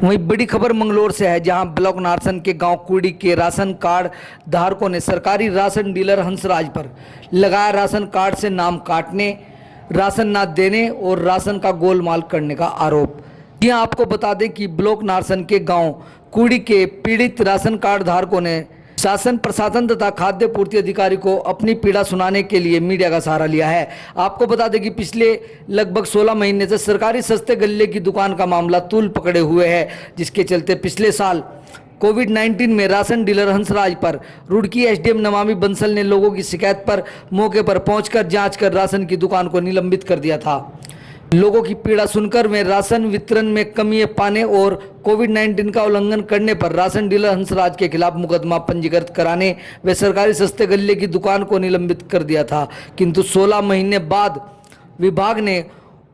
वहीं बड़ी खबर मंगलौर से है, जहां ब्लॉक नारसन के गांव कुड़ी के राशन कार्ड धारकों ने सरकारी राशन डीलर हंसराज पर लगाया राशन कार्ड से नाम काटने, राशन न देने और राशन का गोलमाल करने का आरोप। यहां आपको बता दें कि ब्लॉक नारसन के गांव कुड़ी के पीड़ित राशन कार्ड धारकों ने शासन प्रशासन तथा खाद्य पूर्ति अधिकारी को अपनी पीड़ा सुनाने के लिए मीडिया का सहारा लिया है। आपको बता दें कि पिछले लगभग 16 महीने से सरकारी सस्ते गल्ले की दुकान का मामला तूल पकड़े हुए है, जिसके चलते पिछले साल कोविड-19 में राशन डीलर हंसराज पर रुड़की एसडीएम नमामि बंसल ने लोगों की शिकायत पर मौके पर पहुंचकर जांच कर राशन की दुकान को निलंबित कर दिया था। लोगों की पीड़ा सुनकर वे राशन वितरण में कमी पाने और कोविड-19 का उल्लंघन करने पर राशन डीलर हंसराज के खिलाफ मुकदमा पंजीकृत कराने वे सरकारी सस्ते गल्ले की दुकान को निलंबित कर दिया था, किंतु 16 महीने बाद विभाग ने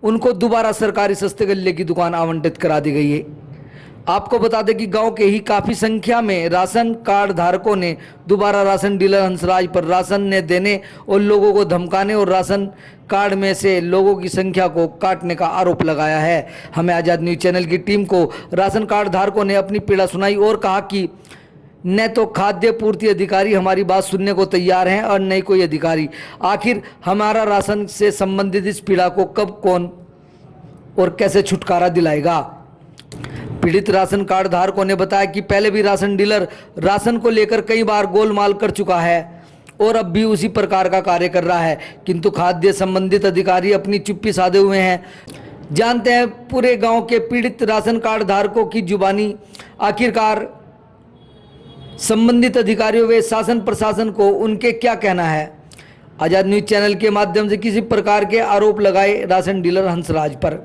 उनको दोबारा सरकारी सस्ते गल्ले की दुकान आवंटित करा दी गई है। आपको बता दें कि गांव के ही काफी संख्या में राशन कार्ड धारकों ने दोबारा राशन डीलर हंसराज पर राशन न देने और लोगों को धमकाने और राशन कार्ड में से लोगों की संख्या को काटने का आरोप लगाया है। हमें आज़ाद न्यूज चैनल की टीम को राशन कार्ड धारकों ने अपनी पीड़ा सुनाई और कहा कि न तो खाद्य पूर्ति अधिकारी हमारी बात सुनने को तैयार हैं और न ही कोई अधिकारी। आखिर हमारा राशन से संबंधित इस पीड़ा को कब, कौन और कैसे छुटकारा दिलाएगा। पीड़ित राशन कार्ड धारकों ने बताया कि पहले भी राशन डीलर राशन को लेकर कई बार गोलमाल कर चुका है और अब भी उसी प्रकार का कार्य कर रहा है, किंतु खाद्य संबंधित अधिकारी अपनी चुप्पी साधे हुए हैं। जानते हैं पूरे गांव के पीड़ित राशन कार्ड धारकों की जुबानी। आखिरकार संबंधित अधिकारियों व शासन प्रशासन को उनके क्या कहना है। आज़ाद न्यूज चैनल के माध्यम से किसी प्रकार के आरोप लगाए राशन डीलर हंसराज पर।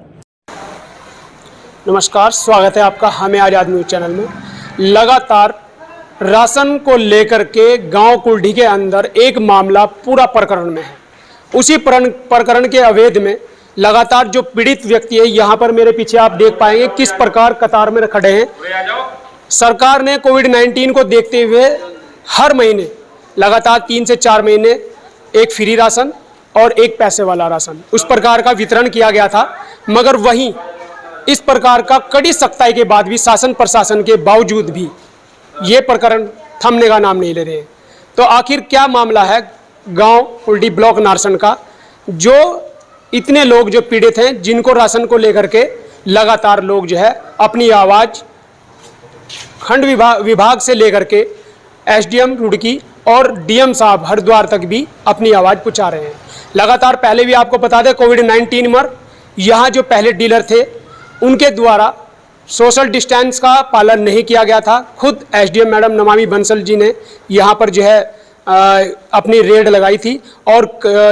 नमस्कार, स्वागत है आपका हमें आज़ाद न्यूज चैनल में। लगातार राशन को लेकर के गांव कुल्डी के अंदर एक मामला पूरा प्रकरण में है। उसी प्रकरण के अवैध में लगातार जो पीड़ित व्यक्ति है, यहाँ पर मेरे पीछे आप देख पाएंगे किस प्रकार कतार में खड़े हैं। सरकार ने कोविड-19 को देखते हुए हर महीने लगातार 3 से 4 महीने एक फ्री राशन और एक पैसे वाला राशन उस प्रकार का वितरण किया गया था, मगर वहीं इस प्रकार का कड़ी सख्ताई के बाद भी शासन प्रशासन के बावजूद भी ये प्रकरण थमने का नाम नहीं ले रहे हैं। तो आखिर क्या मामला है गांव कुल्डी ब्लॉक नारसन का, जो इतने लोग जो पीड़ित हैं, जिनको राशन को लेकर के लगातार लोग जो है अपनी आवाज़ खंड विभाग से लेकर के एसडीएम रुड़की और डीएम साहब हरिद्वार तक भी अपनी आवाज़ पहुंचा रहे हैं। लगातार पहले भी आपको बता दें कोविड-19 में यहाँ जो पहले डीलर थे उनके द्वारा सोशल डिस्टेंस का पालन नहीं किया गया था। खुद एसडीएम मैडम नमामि बंसल जी ने यहाँ पर जो है अपनी रेड लगाई थी और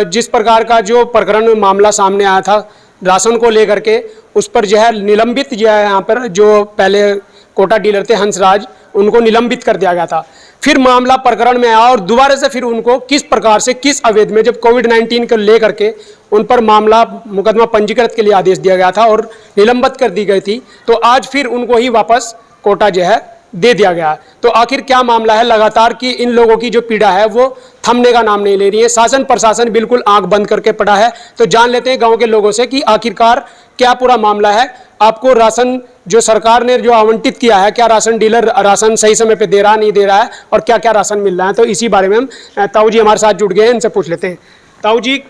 जिस प्रकार का जो प्रकरण मामला सामने आया था राशन को लेकर के, उस पर जो है निलंबित जो है यहाँ पर जो पहले कोटा डीलर थे हंसराज, उनको निलंबित कर दिया गया था। फिर मामला प्रकरण में आया और दोबारा से फिर उनको किस प्रकार से किस अवैध में जब कोविड-19 को लेकर के उन पर मामला मुकदमा पंजीकृत के लिए आदेश दिया गया था और निलंबित कर दी गई थी, तो आज फिर उनको ही वापस कोटा जो है दे दिया गया। तो आखिर क्या मामला है। लगातार की इन लोगों की जो पीड़ा है वो थमने का नाम नहीं ले रही है। शासन प्रशासन बिल्कुल आंख बंद करके पड़ा है। तो जान लेते हैं गांव के लोगों से कि आखिरकार क्या पूरा मामला है। आपको राशन जो सरकार ने जो आवंटित किया है, क्या राशन डीलर राशन सही समय पे दे रहा नहीं दे रहा है और क्या क्या राशन मिल रहा है, तो इसी बारे में हम ताऊ जी हमारे साथ जुड़ गए हैं, इनसे पूछ लेते हैं। ताऊ जी,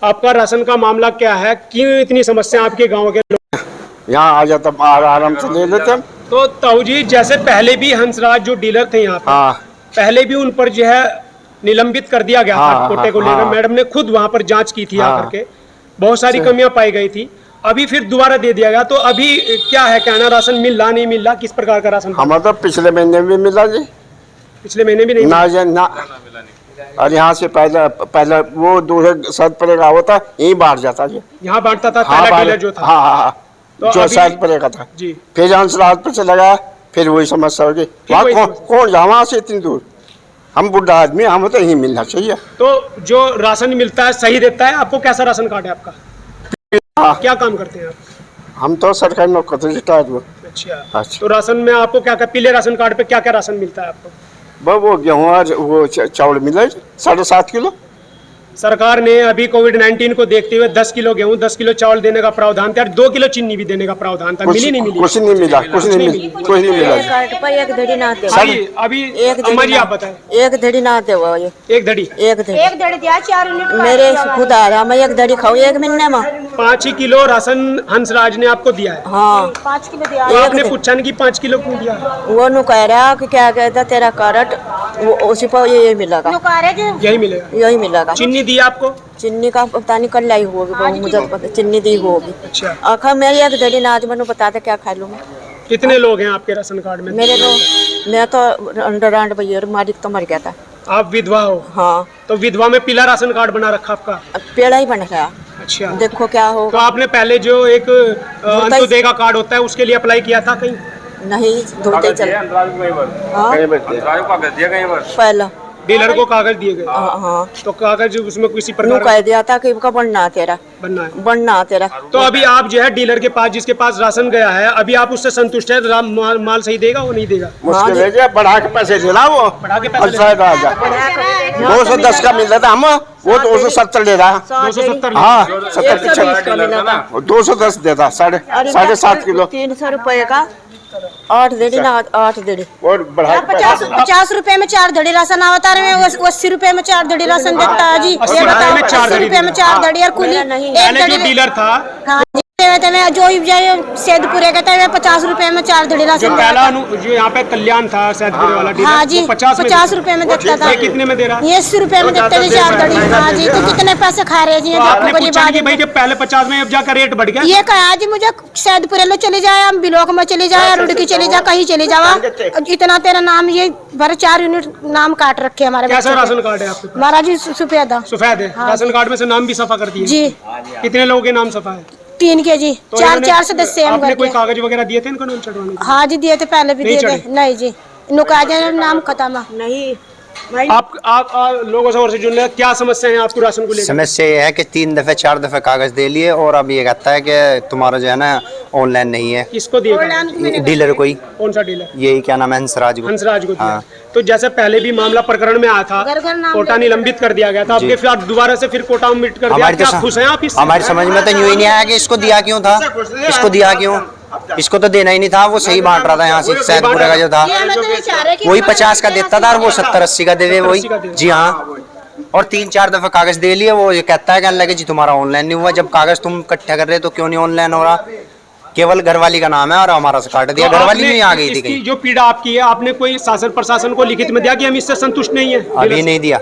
आपका राशन का मामला क्या है, क्यों इतनी समस्या आपके गाँव के लोग यहाँ आ जाता आराम से ले लेते हैं। तो ताऊ जी, जैसे पहले भी हंसराज जो डीलर थे यहाँ पर, पहले भी उन पर जो है निलंबित कर दिया गया था कोटे को लेकर। मैडम ने खुद वहाँ पर जांच की थी आकर के, बहुत सारी कमियां पाई गई थी। अभी फिर दोबारा दे दिया गया, तो अभी क्या है कहना, राशन मिल रहा नहीं मिल रहा, किस प्रकार का राशन? हमारा तो पिछले महीने भी मिला जी। पिछले महीने भी नहीं ना। और यहाँ से पहले वो दूसरे सद परेगा होता यही बांट जाता जी। यहाँ बांटता था पहला डीलर जो था। हाँ, तो जो सद परेगा था जी। फिर हंसराज पर चला गया, फिर वही समस्या होगी। कौन जा वहाँ से इतनी दूर, हम बुढ़ा आदमी, हमें तो यही मिलना चाहिए। तो जो राशन मिलता है सही देता है आपको? कैसा राशन कार्ड है आपका? क्या काम करते हैं आप? हम तो सरकारी नौकरी रिटायर्ड हुए। अच्छा। तो राशन में आपको क्या क्या, पीले राशन कार्ड पे क्या क्या राशन मिलता है आपको? वो गेहूँ और वो चावल मिला 7.5 किलो। सरकार ने अभी कोविड-19 को देखते हुए 10 किलो गेहूं, 10 किलो चावल देने का प्रावधान था, 2 किलो चीनी भी देने का प्रावधान था, मिली नहीं मिली? कुछ नहीं मिला, कुछ नहीं मिला, कुछ नहीं मिला। कार्ड पर एक धड़ी ना दे, अभी एक अम्मा जी आप बताएं। एक धड़ी ना दे वो ये एक धड़ी एक धड़ी एक धड़ी दिया 4 यूनिट मेरे खुद आ रहा, मैं एक धड़ी खाऊं एक महीने में। 5 ही किलो राशन हंसराज ने आपको दिया है, हाँ 5 किलो दिया। तो आपने पूछा नहीं कि 5 किलो क्यों दिया? वो नु कह रहा कि क्या कहता तेरा कार्ड वो उसी पर ये मिलेगा, नुकारे जो यही मिलेगा। यही मिलेगा। चीनी दी आपको? चिन्नी का पता नहीं कल लाई होगी, वो मुझे तो पता चिन्नी दी होगी। अच्छा, आखा मेरी एक धड़ी ना आज मैंने बता दे क्या खा लूँ मैं। कितने लोग हैं आपके राशन कार्ड में? मेरे लोग मैं तो अंडर भैया मालिक तो मर गया था। आप विधवा हो? हाँ तो विधवा में पीला राशन कार्ड बना रखा आपका? अब पेड़ा ही बन गया, अच्छा, देखो क्या तो होगा। आपने पहले जो एक अंत्योदय का कार्ड होता है उसके लिए अप्लाई किया था कहीं? नहीं धोते चल हाँ पहला डीलर को कागज दिए गए? हाँ तो कागज उसमें किसी नु प्रकार कह दिया था कि इनका बनना तेरा बनना है? बनना तेरा। तो अभी आप जो है डीलर के पास, जिसके पास राशन गया है, अभी आप उससे संतुष्ट है? माल सही देगा वो नहीं देगा? मुश्किल है क्या, बढ़ा के पैसे दिला वो, बढ़ा के पैसे शायद आ जाए। 210 का मिल रहा था, हम वो 270 ले रहा। 270 हाँ 70 210 देता, 7.5 किलो। 300 रुपए का 8 देड़ी ना 8 देड़ी और बढ़ा के 50 रुपए में 4 धड़ी राशन आवता है, 80 रुपए में 4 धड़ी राशन देता है जी। 80 ये रुपए बताओ में 4 80 रुपए में 4 धड़ी और कुली एक पहले जो धड़ी डीलर था, हाँ जी, मैं जो सैदपुरे कहता है 50 रुपए में 4 धड़ी जो राशन पहला जो यहाँ पे कल्याण था सैदपुर वाला डीलर, हाँ जी वो 50 रुपए में देता था। ये कितने में दे रहा है? ये 80 रुपए में देते हैं 4 धड़ी। हाँ जी, तो कितने पैसे खा रहे जी? तो आपने पूछा नहीं कि भाई जब पहले 50 में अब जाकर रेट बढ़ गया? ये कहा जी मुझे सैदपुरे लो चले जाए, हम बिलोक में चले जाए, रुड़की चले जाए, कहीं चले जावा, इतना तेरा नाम ये भर 4 यूनिट नाम काट रखे हमारे कैसा बच्चों के। राशन कार्ड है आपके पास? हमारा जी सफेद सफेद है, राशन कार्ड में से नाम भी सफा कर दिए? जी कितने लोगों के नाम सफा है? 3 के जी, तो 4 सदस्य हम आपने घर कोई के। कागज वगैरह दिए थे इनको नाम चढ़वाने के? हाँ जी दिए थे, पहले भी नहीं दिए थे। चढ़े? नहीं जी, नुकाजा नाम खत्म है। नहीं आप लोगों से और से जुड़ रहे हैं, क्या समस्या है आपको राशन को लेकर? समस्या ये है कि 3 दफे 4 दफे कागज दे लिए और अब ये कहता है कि तुम्हारा जो है ना ऑनलाइन नहीं है। किसको दिए? डीलर को ही, कौन सा डीलर? यही क्या नाम है, हंसराज को। हंसराज को दिया। हाँ। तो जैसे पहले भी मामला प्रकरण में आया था, घर-घर नाम कोटा निलंबित कर दिया गया था, आपके फिर दोबारा से फिर कोटा मिट कर दिया, क्या खुश हैं आप इससे? हमारी समझ में तो यूं ही नहीं आया कि इसको दिया क्यों था, इसको दिया क्यों, इसको तो देना ही नहीं था। वो सही बांट रहा था यहाँ से सैदपुरे का जो था, ये हमें तो नहीं चाह रहे कि वही 50 का देता था और वो 70-80 का दे वही। जी हाँ, और 3-4 दफे कागज दे लिए। वो ये कहता है कि अल्लाह के जी तुम्हारा ऑनलाइन नहीं हुआ। जब कागज तुम इकट्ठा कर रहे तो क्यों नहीं ऑनलाइन हो रहा? केवल घरवाली का नाम है और हमारा से काट दिया। तो घरवाली आपने नहीं आ गई थी इसकी कहीं, जो पीड़ा आपकी है, आपने कोई शासन प्रशासन को लिखित में दिया कि हम इससे संतुष्ट नहीं है? अभी नहीं दिया,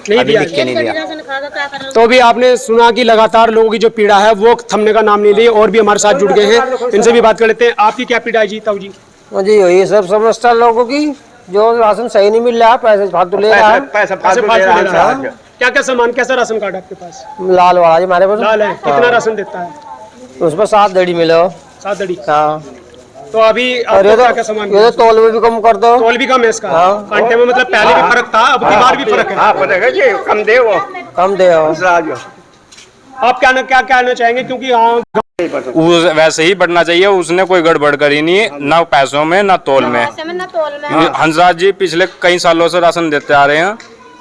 नहीं अभी दिया। लिख के नहीं दिया। राशन खाएगा क्या कर रहे हो? तो भी आपने सुना कि लगातार लोगों की जो पीड़ा है वो थमने का नाम नहीं लिए, और भी हमारे साथ जुड़ गए हैं, इनसे भी बात कर लेते हैं। आपकी क्या पीड़ा है जी, ताऊ जी? जी यही सब समस्या लोगों की, जो राशन सही नहीं मिल रहा, पैसे फालतू ले रहा है। पैसे फालतू ले रहा है। क्या क्या सामान, कैसा राशन कार्ड आपके पास? लाल वाला जी हमारे पास। लाल है, कितना राशन देता है? उस पर 7 दड़ी मिलो। 7 दड़ी। हाँ, तो अभी और आपको ये क्या क्या सामान? तो तोल में भी कम कर दो। तोल भी कम है इसका? हाँ। कांटे में मतलब पहले भी फर्क था, अब की बार भी फर्क है। कम दे वो कम दे आप क्या कहना चाहेंगे, क्योंकि वैसे ही बढ़ना चाहिए, उसने कोई गड़बड़ करी नहीं, ना पैसों में ना तोल में। ऐसे में ना तोल में। हंसराज जी पिछले कई सालों से राशन देते आ रहे हैं।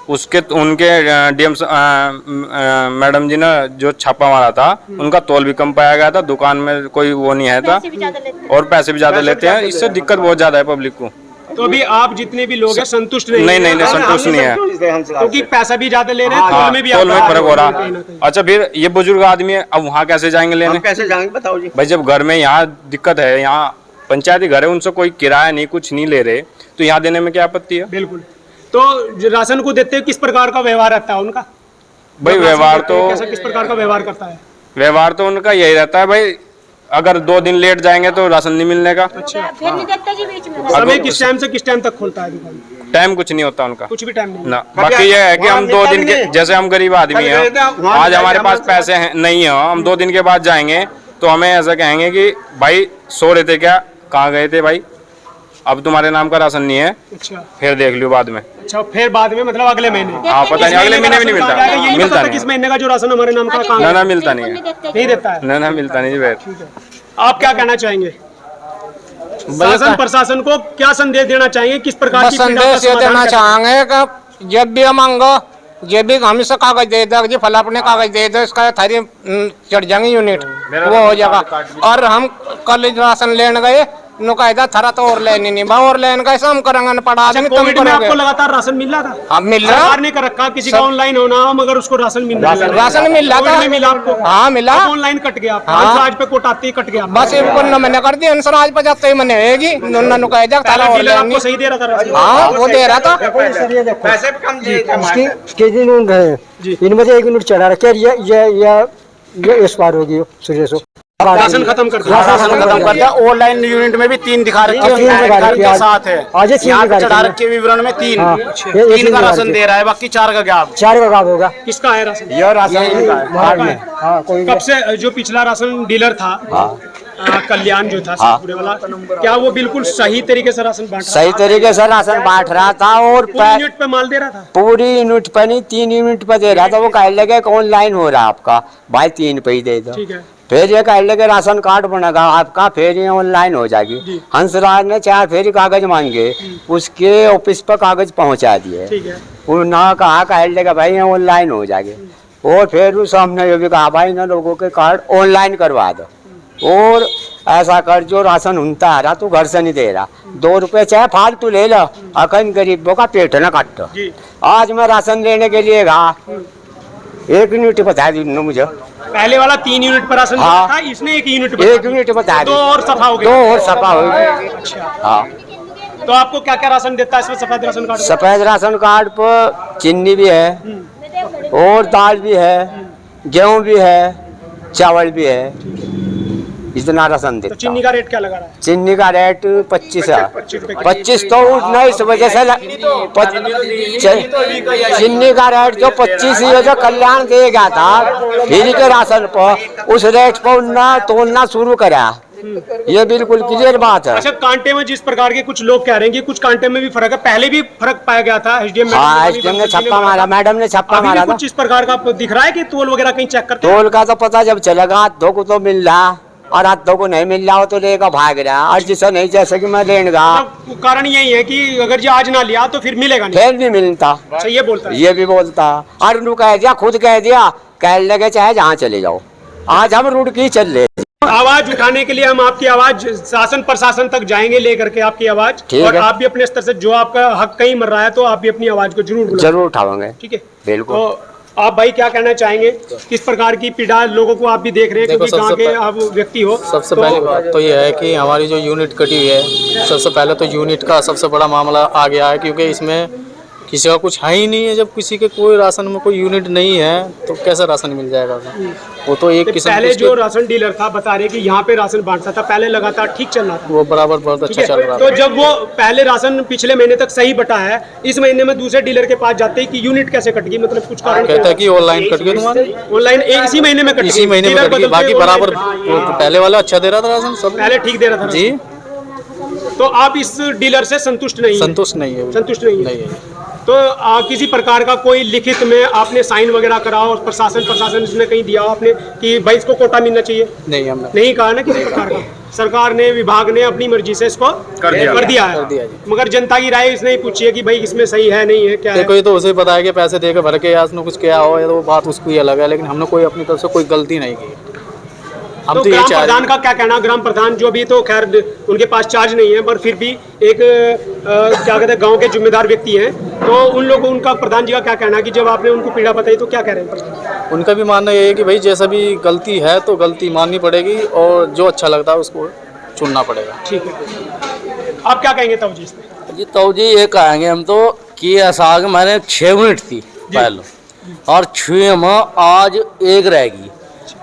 उसके उनके डीएम मैडम जी ने जो छापा मारा था, उनका तोल भी कम पाया गया था, दुकान में कोई वो नहीं है था, पैसे भी ज्यादा लेते हैं। और पैसे भी ज्यादा लेते हैं। इससे दिक्कत बहुत ज्यादा है पब्लिक को। तो अभी आप जितने भी लोग हैं संतुष्ट नहीं? नहीं संतुष्ट नहीं है, क्योंकि पैसा भी ज्यादा ले रहे हैं, हाँ, तोल में भी तोल में आप- फर्क हो रहा कहीं ना है। कहीं। अच्छा फिर ये बुजुर्ग आदमी है, अब वहाँ कैसे जाएंगे लेने? कैसे जाएंगे बताओ जी? भाई जब घर में यहाँ दिक्कत है, यहाँ पंचायती घर है, उनसे कोई किराया नहीं कुछ नहीं ले रहे, तो यहाँ देने में क्या आपत्ति है? बिल्कुल। तो जो राशन को देते हैं किस प्रकार का व्यवहार रहता है उनका? भाई जब व्यवहार राशन देते हैं, तो कैसा किस प्रकार का व्यवहार करता है? व्यवहार तो उनका यही रहता है भाई, अगर 2 दिन लेट जाएंगे तो राशन नहीं मिलने का। अच्छा, फिर नहीं देते जी बीच में। समय किस टाइम से किस टाइम तक खोलता है दुकान? टाइम कुछ नहीं होता उनका, कुछ भी टाइम नहीं। ना। बाकी ये है कि हम 2 दिन के, जैसे हम गरीब आदमी हैं, आज हमारे पास पैसे हैं नहीं है, हम 2 दिन के बाद जाएंगे तो हमें ऐसा कहेंगे कि भाई सो रहे थे क्या, कहाँ गए थे भाई, अब तुम्हारे नाम का राशन नहीं है, अच्छा फिर देख लियो बाद में। अच्छा, फिर बाद में मतलब अगले महीने? हाँ पता नहीं, अगले महीने भी नहीं मिलता, यही मिलता पता था किस नहीं, महीने का जो राशन हमारे नाम का ना ना मिलता नहीं है, नहीं देता है? ना मिलता नहीं फिर। आप क्या कहना चाहेंगे? शासन प्रशासन को क्या संदेश देना चाहिए, किस प्रकार बस की पीड़ा का संदेश ये समाधान देना कर- चाहेंगे कि जब भी हम मांगो ये भी हम इसका कागज दे दो जी, फला अपने कागज दे दो, इसका थारी चढ़ जाएंगे यूनिट, वो हो जाएगा। और हम कल राशन लेने गए, नुकायदा थारा तो और लेने नहीं बा, और लेने का हम करेंगे पढ़ा देंगे। कोविड में आपको लगातार राशन मिल रहा था? अब मिल रहा, सरकार ने कर रखा, किसी का ऑनलाइन होना हो मगर उसको राशन मिल रहा है। राशन मिल रहा था, मिला आपको? हाँ मिला, ऑनलाइन कट गया, हाँ। आज पे कोटा आते ही कट गया। बस इनको मैंने कर दिया, आज पे जाते ही मैंने होगी, नुकायदा थारा और डीलर आपको लेंगे। सही दे रहा था राशन? हाँ वो दे रहा था। पैसे भी कम दिए थे हमारे। केजी यूनिट है, इनमें से 1 यूनिट चढ़ा रखा है, ये इस बार होगी सूर्य से राशन खत्म कर दिया। राशन खत्म कर दिया। ऑनलाइन यूनिट में भी 3 दिखा रखी है, के साथ है। यहाँ पे चढ़ा रखे विवरण में 3 का राशन दे रहा है, बाकी 4 का गैप। 4 का गाँव होगा। किसका है राशन? यह राशन का है। हाँ कोई कब से जो पिछला राशन डीलर था, कल्याण जो था पूरे वाला, क्या वो बिल्कुल सही तरीके से राशन बांट रहा सही तरीके से राशन बांट रहा था और था? यूनिट पे माल दे रहा था? पूरी यूनिट पे नहीं, 3 यूनिट पे दे रहा था। वो कह लगे ऑनलाइन हो रहा है आपका, भाई 3 पे ही दे दो। ठीक है। फिर ये कह लगे राशन कार्ड बनेगा आपका, फिर ये ऑनलाइन हो जाएगी। हंसराज ने 4 फेरी कागज मांगे, उसके ऑफिस पर कागज पहुंचा दिए। ठीक है। उन्होंने कहा कह लगे भाई ये ऑनलाइन हो जाएगी। और फिर उस हमने ये भी कहा भाई ना लोगों के कार्ड ऑनलाइन करवा दो, और ऐसा कर जो राशन उनता आ रहा तू घर से नहीं दे रहा, 2 रुपए चाहे फालतू ले लो, अकन गरीबों का पेट न काटो। आज मैं राशन लेने के लिए गया, 1 यूनिट बता दी मुझे। पहले वाला 3 यूनिट पर राशन हाँ। था, इसने 1 यूनिट 1 यूनिट बता दी, 2 और सफा हो गई। 2 और सफा हो गई। अच्छा, हाँ, तो आपको क्या क्या राशन देता है इसमें सफेद राशन कार्ड? सफेद राशन कार्ड पर चीनी भी है, और दाल भी है, गेहूं भी है, चावल भी है, इतना राशन तो देता। चीनी का रेट क्या लगा रहा है? चीनी का रेट 25 है। 25 तो उतना इस वजह से चीनी का रेट जो 25 ही जो कल्याण दे गया था फ्री के राशन पर, उस रेट पर उन्होंने तोलना शुरू करा। ये बिल्कुल क्लियर बात है। अच्छा, कांटे में जिस प्रकार के कुछ लोग कह रहे हैं कि कुछ कांटे में भी फर्क है, पहले भी फर्क पाया गया था। एसडीएम हाँ, एसडीएम ने छापा मारा, मैडम ने छापा मारा था। कुछ इस प्रकार का दिख रहा है कि तोल वगैरह कहीं चेक करते? तोल का तो पता जब चलेगा, हाथों को तो मिल रहा और हाथों को नहीं मिल रहा हो तो लेगा भाग रहा, और जिसे नहीं, जैसे कि मैं लेने गया। कारण यही है कि अगर जो आज ना लिया तो फिर मिलेगा नहीं, फिर नहीं मिलता। अच्छा, ये बोलता है। ये भी बोलता, और उन्होंने कह दिया, खुद कह दिया, कह लगे चाहे जहाँ चले जाओ, आज हम रुड़की चल रहे। आवाज उठाने के लिए हम आपकी आवाज शासन प्रशासन तक जाएंगे, लेकर के आपकी आवाज, और आप भी अपने स्तर से जो आपका हक कहीं मर रहा है तो आप भी अपनी आवाज को जरूर उठाओगे। ठीक है, बिल्कुल। तो आप भाई क्या कहना चाहेंगे? किस प्रकार की पीड़ा लोगों को आप भी देख रहे हैं, क्योंकि गांव के आप व्यक्ति हो? सबसे पहली बात तो ये है कि हमारी जो यूनिट कटी हुई है, सबसे पहले तो यूनिट का सबसे बड़ा मामला आ गया है, क्योंकि इसमें किसी का कुछ है ही नहीं है। जब किसी के कोई राशन में कोई यूनिट नहीं है तो कैसे राशन मिल जाएगा? वो तो एक किस्म पहले जो राशन डीलर था बता रहे कि यहाँ पे राशन बांटता था, पहले लगातार ठीक चल रहा था, वो बराबर बहुत अच्छा चल रहा तो था। जब वो पहले राशन पिछले महीने तक सही बटा है, इस महीने में दूसरे डीलर के पास जाते हैं कि यूनिट कैसे कट गई, मतलब कुछ कारण कहता है कि ऑनलाइन कट गई तुम्हारी, ऑनलाइन इसी महीने में कट गई, इसी महीने में कट गई, बाकी बराबर पहले वाला अच्छा दे रहा था राशन, सब पहले ठीक दे रहा था जी। तो आप इस डीलर से संतुष्ट नहीं? संतुष्ट नहीं है, संतुष्ट नहीं है। तो किसी प्रकार का कोई लिखित में आपने साइन वगैरह कराओ, प्रशासन ने कहीं दिया हो आपने कि भाई इसको कोटा मिलना चाहिए? नहीं, हमने नहीं कहा ना किसी प्रकार का। सरकार ने, विभाग ने अपनी मर्जी से इसको कर दिया है, मगर जनता की राय इसने पूछी है कि भाई इसमें सही है नहीं है, क्या है? कोई तो उसे पता है कि पैसे देकर भर के या उसने कुछ किया हो, या तो वो बात उसको ही अलग है, लेकिन हमने कोई अपनी तरफ से कोई गलती नहीं की। हम तो तो ये ग्राम चाह रहे प्रधान का क्या कहना? ग्राम प्रधान जो भी, तो खैर उनके पास चार्ज नहीं है, पर फिर भी एक क्या कहते हैं गांव के जिम्मेदार व्यक्ति हैं, तो उन लोगों, उनका प्रधान जी का क्या कहना है कि जब आपने उनको पीड़ा बताई तो क्या कह रहे हैं? उनका भी मानना ये है कि भाई जैसा भी गलती है तो गलती माननी पड़ेगी, और जो अच्छा लगता है उसको चुनना पड़ेगा। ठीक है, आप क्या कहेंगे ताऊ जी इसमें? जी ताऊ जी ये कहेंगे हम तो कि ऐसा कि मैंने 6 यूनिट थी पहले, और 6 में आज 1 रहेगी,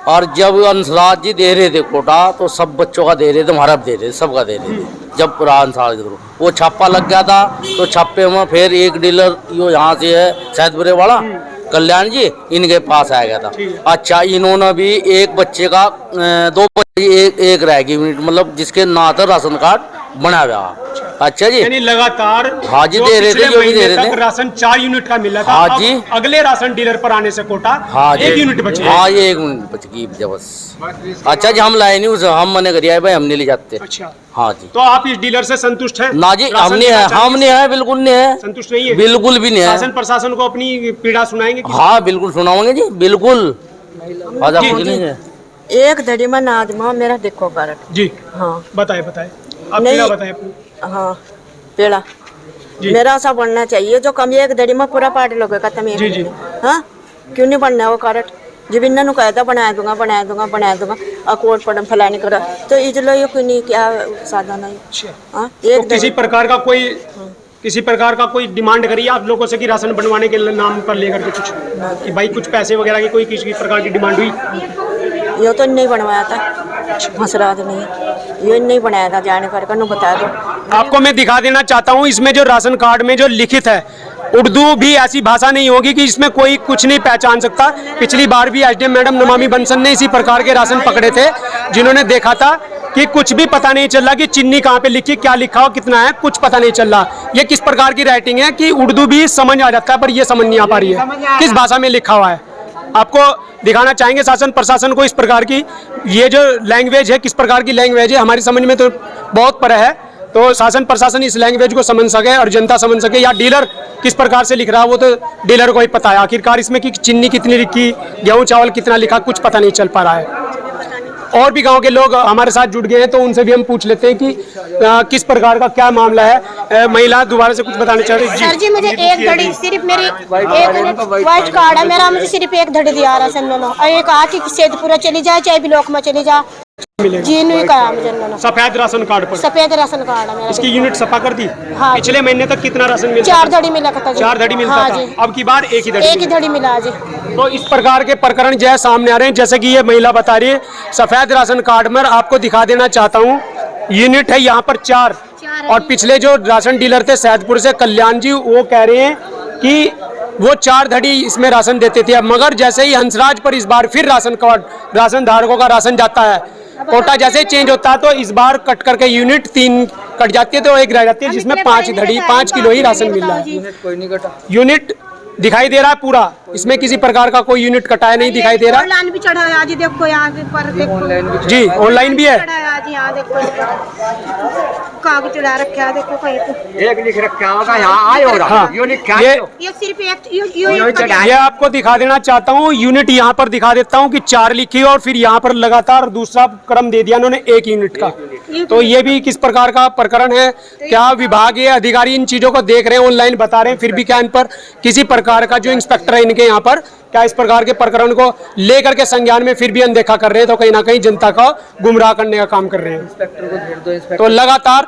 और जब अंसराज जी दे रहे थे कोटा तो सब बच्चों का दे रहे थे, हमारा दे रहे थे, सबका दे रहे थे। जब पूरा अंसराज के थ्रू वो छापा लग गया था, तो छापे में फिर एक डीलर यो यहाँ से है सैदपुरे वाला कल्याण जी, इनके पास आ गया था। अच्छा, इन्होंने भी एक बच्चे का 2 बच्चे एक रहेगी यूनिट, मतलब जिसके ना तो राशन कार्ड बना हुआ, अच्छा जी। यानी लगातार हाँ जी, जो दे रहे थे, पिछले जो भी महीने दे रहे तक थे। राशन 4 यूनिट का मिला था। हाँ अब जी। अगले राशन डीलर पर आने से कोटा हाँ जी, 1 यूनिट बच गया। हाँ ये 1 मिनट बच गई बस। अच्छा जी, हम लाए नहीं उसे, हम मने करिए भाई हम नहीं ले जाते। अच्छा, हाँ जी। तो आप इस डीलर से संतुष्ट हैं? ना जी, राशन हम नहीं देना है, चाहिए? हम नहीं है, बिल्कुल नहीं है, संतुष्ट नहीं है? बिल्कुल भी नहीं है। शासन प्रशासन को अपनी पीड़ा सुनाएंगे कि? हाँ बिल्कुल सुनाओगे जी, बिल्कुल। आजा कुछ नहीं है। एक धड़ी में नाज में मेरा देखो कारट। जी हाँ बताए आप नहीं। पीड़ा बताए अपनी। हाँ पेड़ा जी। मेरा ऐसा बनना चाहिए जो कम एक धड़ी में पूरा पार्ट लोगे खत्म एक जी, जी। धड़ी में। हाँ क्यों नहीं बनना है वो कारट? जब इन्होंने कहा था बनाया दूंगा बनाया दूंगा बनाया दूंगा अकोट पड़म फलाने करा तो इजलो ये कोई नहीं क्या साधन है। हाँ तो एक किसी प्रकार का कोई डिमांड करिए आप लोगों से कि राशन बनवाने के नाम पर लेकर के कुछ कि भाई कुछ पैसे वगैरह की कोई किसी प्रकार की डिमांड हुई? ये तो नहीं बनवाया था हंसरात नहीं ये नहीं बनाया था जाने कर नु बता दो। आपको मैं दिखा देना चाहता हूँ इसमें जो राशन कार्ड में जो लिखित है उर्दू भी ऐसी भाषा नहीं होगी कि इसमें कोई कुछ नहीं पहचान सकता। पिछली बार भी एसडीएम मैडम नमामि बंसल ने इसी प्रकार के राशन पकड़े थे जिन्होंने देखा था कि कुछ भी पता नहीं चल रहा कि चिन्नी कहाँ पे लिखी क्या लिखा हो कितना है कुछ पता नहीं चल रहा। ये किस प्रकार की राइटिंग है कि उर्दू भी समझ आ जाता है पर ये समझ नहीं आ पा रही है किस भाषा में लिखा हुआ है। आपको दिखाना चाहेंगे शासन प्रशासन को इस प्रकार की ये जो लैंग्वेज है किस प्रकार की लैंग्वेज है हमारी समझ में तो बहुत पर है। तो शासन प्रशासन इस लैंग्वेज को समझ सके और जनता समझ सके या डीलर किस प्रकार से लिख रहा है वो तो डीलर को ही पता है। आखिरकार इसमें कि चिन्नी कितनी लिखी गेहूं चावल कितना लिखा कुछ पता नहीं चल पा रहा है। और भी गांव के लोग हमारे साथ जुड़ गए हैं तो उनसे भी हम पूछ लेते हैं कि किस प्रकार का क्या मामला है। महिला दोबारा से कुछ बताना चाह रही सर जी मुझे एक धड़ी सिर्फ मेरी एक वाइट कार्ड है मेरा मुझे सिर्फ एक धड़ी दिया राशन और ये कहा कि सेदपुरा चली जाए चाहे ब्लॉक में चली जाए जी नहीं कहा मुझे उन्होंने। सफेद राशन कार्ड पर सफेद राशन कार्ड है मेरा। इसकी यूनिट सफा कर दी। हाँ जी। पिछले महीने तक कितना राशन मिला? 4 धड़ी मिला था जी। 4 धड़ी मिलता हाँ था जी। अब की बार एक ही धड़ी मिला जी। तो इस प्रकार के प्रकरण जो है सामने आ रहे हैं जैसे कि ये महिला बता रही है सफेद राशन कार्ड में आपको दिखा देना चाहता हूँ यूनिट है यहाँ पर 4 और पिछले जो राशन डीलर थे सैदपुर से कल्याण जी वो कह रहे हैं कि वो 4 धड़ी इसमें राशन देते थे। मगर जैसे ही हंसराज पर इस बार फिर राशन कार्ड राशन धारकों का राशन जाता है कोटा जैसे चेंज होता है तो इस बार कट करके यूनिट 3 कट जाती है तो 1 रह जाती है जिसमें 5 धड़ी 5 किलो ही राशन मिल रहा है। यूनिट दिखाई दे रहा है पूरा इसमें किसी प्रकार का कोई यूनिट कटाया नहीं दिखाई दे रहा। ऑनलाइन भी चढ़ा है जी देखो यहाँ पर देखो जी ऑनलाइन भी है जी यहाँ देखो कागज चढ़ा रखा है देखो कहीं तो एक लिख रखा होगा यहाँ आए हो रहा हाँ, यूनिट क्या ये सिर्फ एक ये आपको दिखा देना चाहता हूँ यूनिट यहाँ पर दिखा देता हूँ कि 4 लिखी और फिर यहाँ पर लगातार दूसरा क्रम दे दिया उन्होंने 1 यूनिट का। तो ये भी किस प्रकार का प्रकरण है क्या विभाग ये अधिकारी इन चीजों को देख रहे हैं ऑनलाइन बता रहे हैं फिर भी क्या इन पर किसी प्रकार का जो इंस्पेक्टर है इनके यहाँ पर क्या इस प्रकार के प्रकरण को लेकर के संज्ञान में फिर भी अनदेखा कर रहे हैं तो कहीं ना कहीं जनता को गुमराह करने का काम कर रहे हैं। तो लगातार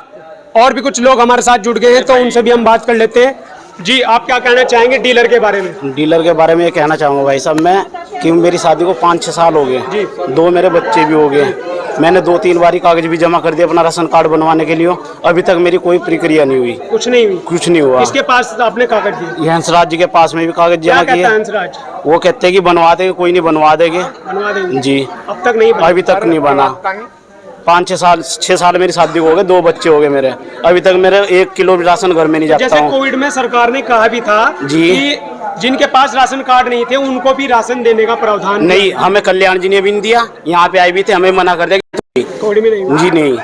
और भी कुछ लोग हमारे साथ जुड़ गए हैं तो उनसे भी हम बात कर लेते हैं। जी आप क्या कहना चाहेंगे डीलर के बारे में? डीलर के बारे में ये कहना चाहूँगा भाई साहब मैं कि मेरी शादी को 5-6 साल हो गए 2 मेरे बच्चे भी हो गए मैंने 2-3 बारी कागज भी जमा कर दिया अपना राशन कार्ड बनवाने के लिए अभी तक मेरी कोई प्रक्रिया नहीं हुई कुछ नहीं हुई कुछ नहीं हुआ। किसके पास आपने कागज दिए? हंसराज जी के पास में भी कागज जमा किए वो कहते हैं कि बनवा देंगे कोई नहीं बनवा देंगे जी अब तक नहीं अभी तक नहीं बना 5-6 साल मेरी शादी को हो गए 2 बच्चे हो गए मेरे अभी तक मेरे 1 किलो भी राशन घर में नहीं जाता जैसे हूँ। कोविड में सरकार ने कहा भी था जी कि जिनके पास राशन कार्ड नहीं थे उनको भी राशन देने का प्रावधान नहीं हमें कल्याण जी ने भी नहीं दिया यहाँ पे आए भी थे हमें मना कर दिया कोविड में नहीं जी नहीं।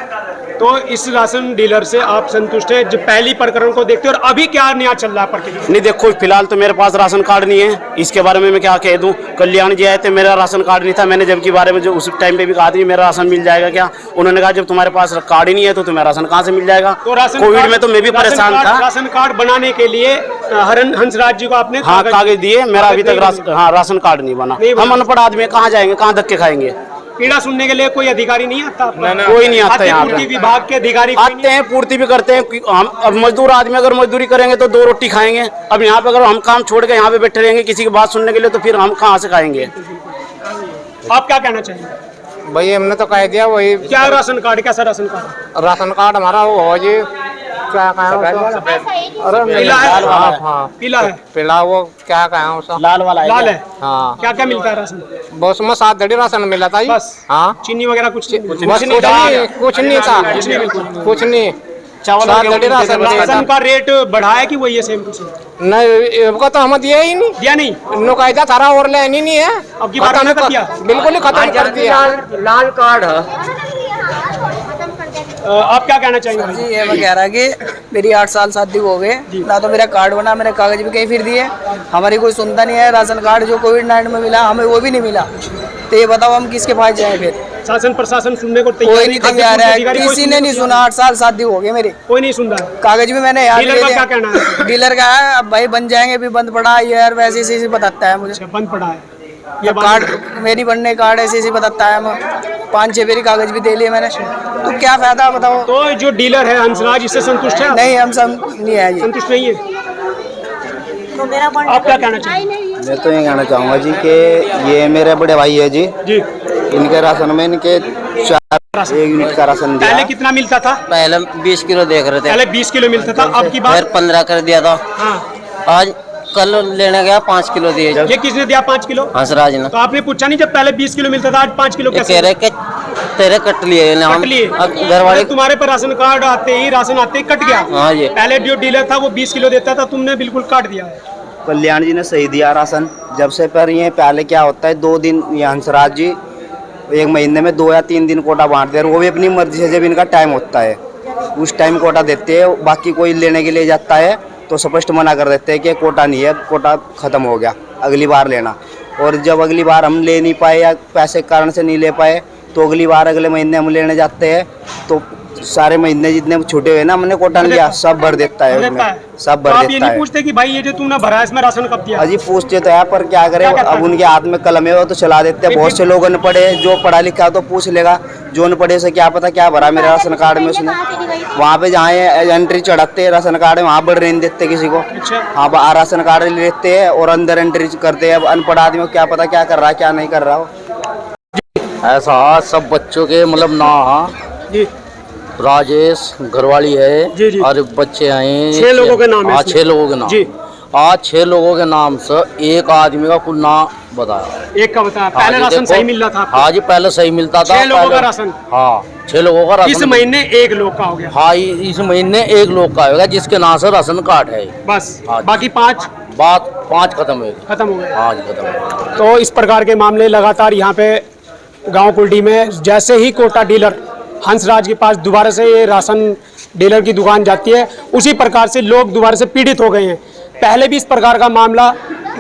तो इस राशन डीलर से आप संतुष्ट हैं जो पहली प्रकरण को देखते हैं और अभी क्या नया चल रहा है प्रक्रिया? नहीं देखो फिलहाल तो मेरे पास राशन कार्ड नहीं है इसके बारे में मैं क्या कह दूं। कल्याण जी आए थे मेरा राशन कार्ड नहीं था मैंने जबकि बारे में जो उस टाइम पे भी कहा था मेरा राशन मिल जाएगा क्या उन्होंने कहा जब तुम्हारे पास कार्ड ही नहीं है तो तुम्हें राशन कहाँ से मिल जाएगा। तो कोविड में तो मैं भी परेशान था। राशन कार्ड बनाने के लिए हंसराज जी को आपने हाँ कागज दिए मेरा अभी तक राशन कार्ड नहीं बना। हम अनपढ़ आदमी कहाँ जाएंगे कहाँ धक्के खाएंगे। पीड़ा सुनने के लिए कोई अधिकारी नहीं आता? कोई नहीं आता यहाँ पे। विभाग के अधिकारी आते हैं पूर्ति भी करते हैं। हम अब मजदूर आदमी अगर मजदूरी करेंगे तो 2 रोटी खाएंगे। अब यहाँ पे अगर हम काम छोड़ के यहाँ पे बैठे रहेंगे किसी की बात सुनने के लिए तो फिर हम कहाँ से खाएंगे। आप क्या कहना चाहेंगे? भाई हमने तो कह दिया वही क्या राशन कार्ड कैसा राशन कार्ड? राशन कार्ड हमारा वो हो जी क्या पीला है? हाँ पीला है पीला वो क्या कहा उसका लाल वाला लाल है। हाँ क्या क्या मिलता है राशन? बस में 7 धड़ी राशन मिला था बस हाँ चीनी वगैरह कुछ कुछ नहीं था कुछ नहीं चावल और गेहूं राशन राशन का रेट बढ़ा है कि वही है सेम टू सेम? नहीं वो तो हमें दिया ही नहीं, दिया नहीं। नकायदा थारा और लेनी नहीं है। अब की बार हमने कर दिया, बिल्कुल ही खत्म कर दिया। लाल कार्ड है। आप क्या कहना चाहेंगे भाई? जी ये मैं कह रहा कि मेरी 8 साल शादी हो गए, ना तो मेरा कार्ड बना, मैंने कागज भी कहीं फिर दिए, हमारी कोई सुनता नहीं है। राशन कार्ड जो कोविड-19 में मिला हमें वो भी नहीं मिला, तो ये बताओ हम किसके पास जाएं फिर? शासन प्रशासन सुनने को कोई नहीं तैयार है, किसी ने नहीं सुना। 8 साल शादी हो गए मेरी, कोई नहीं सुन रहा। कागज भी मैंने यार डीलर का क्या कहना है? डीलर का है अब भाई बन जाएंगे, भी बंद पड़ा है यार, वैसे ऐसे बताता है मुझे। बंद पड़ा है ये कार्ड मेरी बनने कार्ड ऐसे बताता है, मैं 5-6 मेरी कागज भी दे लिए मैंने, तो क्या फायदा बताओ? तो जो डीलर है हंसराज इससे संतुष्ट है? नहीं, हम सब नहीं है जी, संतुष्ट नहीं है। आप क्या कहना चाहेंगे? मैं तो ये कहना चाहूँगा जी कि ये मेरे बड़े भाई है जी, इनके राशन में इनके 1 यूनिट का राशन दिया। पहले कितना मिलता था? पहले 20 किलो देख रहे थे, पहले 20 किलो मिलता था, अब की बार 15 कर दिया था। आज कल लेने गया 5 किलो दिए। ये किसने दिया 5 किलो? हंसराज ने। तो आपने पूछा नहीं जब पहले 20 किलो मिलता था आज 5 किलो कैसे? कह रहे कि तेरे कट लिए कट लिए घर वाले। तुम्हारे पर राशन कार्ड आते ही राशन आते ही कट गया। हाँ जी। पहले जो डीलर था वो 20 किलो देता था, तुमने बिल्कुल काट दिया है। कल्याण जी ने सही दिया राशन जब से, पर ये पहले क्या होता है 2 दिन ये हंसराज जी 1 महीने में 2 या 3 दिन कोटा बांटते हैं, वो भी अपनी मर्जी से, जब इनका टाइम होता है उस टाइम कोटा देते हैं। बाकी कोई लेने के लिए जाता है तो स्पष्ट मना कर देते हैं कि कोटा नहीं है, कोटा ख़त्म हो गया, अगली बार लेना। और जब अगली बार हम ले नहीं पाए या पैसे के कारण से नहीं ले पाए तो अगली बार अगले महीने हम लेने जाते हैं तो सारे महीने जितने छूटे हुए ना हमने कोटा लिया सब भर देता है उसमें, सब भर आप देता ये नहीं है। पूछते कि भाई ये जो तुमने भरा है इसमें राशन कब दिया? अजी पूछते तो है पर क्या करें, अब उनके हाथ में कलम है वो तो चला देते हैं। बहुत से लोग अनपढ़े, जो पढ़ा लिखा तो पूछ लेगा, जो अनपढ़े से क्या पता क्या भरा मेरे राशन कार्ड में उसने। वहाँ पे जहाँ एंट्री चढ़ाते हैं राशन कार्ड में वहाँ बढ़ने नहीं देते किसी को। हाँ राशन कार्ड ले लेते हैं और अंदर एंट्री करते हैं। अब अनपढ़ आदमी को क्या पता क्या कर रहा है क्या नहीं कर रहा हो। ऐसा सब बच्चों के मतलब ना जी राजेश घरवाली है जी जी। और बच्चे आए 6 लोगों के नाम है। हाँ 6 लोगों के नाम जी। आज 6 लोगों के नाम से एक आदमी का कुल नाम बताया, एक का बताया। पहले राशन सही मिल रहा था आपको? हाँ जी पहले सही मिलता था। 6 लोगों का राशन? हाँ 6 लोगों का राशन। इस महीने 1 लोग का हो गया? हाँ इस महीने 1 लोग का होगा जिसके नाम से राशन कार्ड है बस। हाँ, बाकी 5 खत्म हो गए। खत्म हो गए। हाँ जी खत्म हो गए। तो इस प्रकार के मामले लगातार यहाँ पे गांव कुल्डी में, जैसे ही कोटा डीलर हंसराज के पास दोबारा से ये राशन डीलर की दुकान जाती है उसी प्रकार से लोग दोबारा से पीड़ित हो गए हैं। पहले भी इस प्रकार का मामला